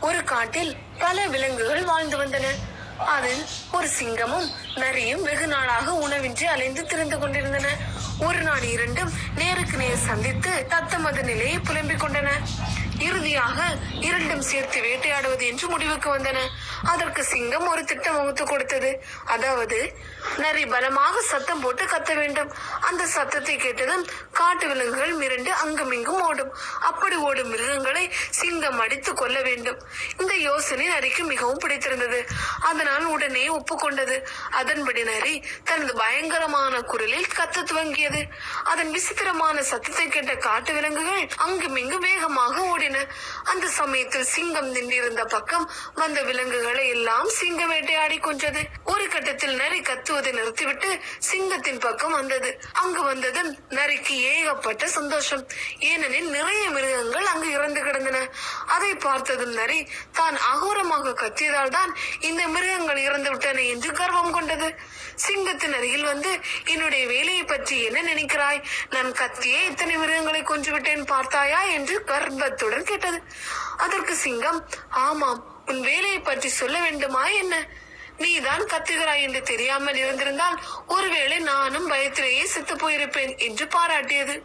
ஒரு காட்டில் பல விலங்குகள் வாழ்ந்து வந்தன. அதில் ஒரு சிங்கமும் நரியும் வெகு நாளாக உணவின்றி அலைந்து திரிந்து கொண்டிருந்தன. ஒரு நாள் இரண்டும் நேருக்கு நேர் சந்தித்து தத்தமது நிலையை புலம்பிக் கொண்டன. இறுதியாக இரண்டும் சேர்த்து வேட்டையாடுவது என்று முடிவுக்கு வந்தன. அதற்கு சிங்கம் ஒரு திட்டம் வகுத்து கொடுத்தது. அதாவது நரி பலமாக சத்தம் போட்டு கத்த வேண்டும். அந்த சத்தத்தை கேட்டதும் காட்டு விலங்குகள் மிரண்டு அங்குமிங்கும் ஓடும். அப்படி ஓடும் மிருகங்களை சிங்கம் அடித்து கொள்ள வேண்டும். இந்த யோசனை நரிக்கு மிகவும் பிடித்திருந்தது. அதனால் உடனே ஒப்புக்கொண்டது. அதன்படி நரி தனது பயங்கரமான குரலில் கத்த துவங்கியது. அதன் விசித்திரமான சத்தத்தை கேட்ட காட்டு விலங்குகள் அங்குமிங்கு வேகமாக ஓடின. அந்த சமயத்தில் சிங்கம் நின்றிருந்த பக்கம் வந்த விலங்குகளை எல்லாம் சிங்கம் வேட்டையாடி கொன்றது. ஒரு கட்டத்தில் நரி கத்துவதை நிறுத்திவிட்டு சிங்கத்தின் பக்கம் வந்தது. அங்கு வந்ததும் நரிக்கு ஏகப்பட்ட சந்தோஷம். ஏனெனில் நிறைய மிருகங்கள் அங்கு இறந்து கிடந்தன. அதை பார்த்ததும் நரி தான் அகோரமாக கத்தியதால் தான் இந்த மிருகங்கள் இறந்து விட்டன என்று கர்வம் கொண்டது. சிங்கத்தின் அருகில் வந்து, என்னுடைய வேலையை பற்றி என்ன நினைக்கிறாய்? நான் கத்தியே இத்தனை மிருகங்களை கொன்று விட்டேன் பார்த்தாயா என்று கர்வத்துடன் கேட்டது. அதற்கு சிங்கம், ஆமாம், உன் வேலையை பற்றி சொல்ல வேண்டுமா என்ன? நீதான் கத்துகிறாய் என்று தெரியாமல் இருந்திருந்தால் ஒருவேளை நானும் பயத்திலேயே செத்து போயிருப்பேன் என்று பாராட்டியது.